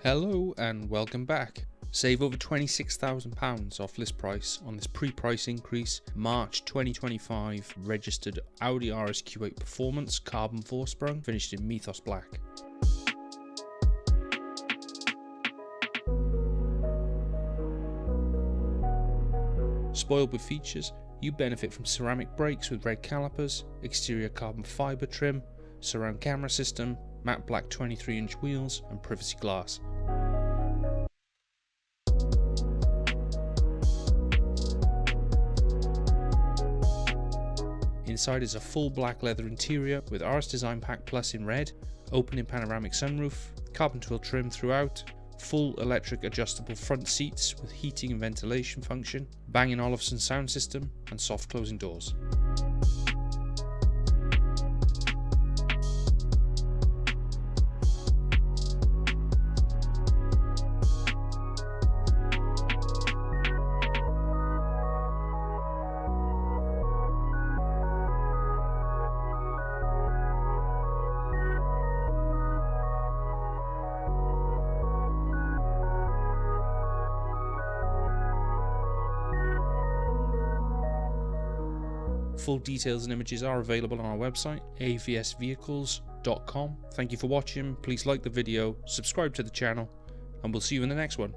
Hello and welcome back. Save over £26,000 off list price on this pre-price increase March 2025 registered Audi RSQ8 Performance Carbon Vorsprung finished in Mythos Black. Spoiled with features, you benefit from ceramic brakes with red calipers, exterior carbon fibre trim, surround camera system, matte black 23-inch wheels and privacy glass. Inside is a full black leather interior with RS Design Pack Plus in red, opening panoramic sunroof, carbon twill trim throughout, full electric adjustable front seats with heating and ventilation function, Bang & Olufsen sound system and soft closing doors. Full details and images are available on our website, avsvehicles.com. Thank you for watching. Please like the video, subscribe to the channel, and we'll see you in the next one.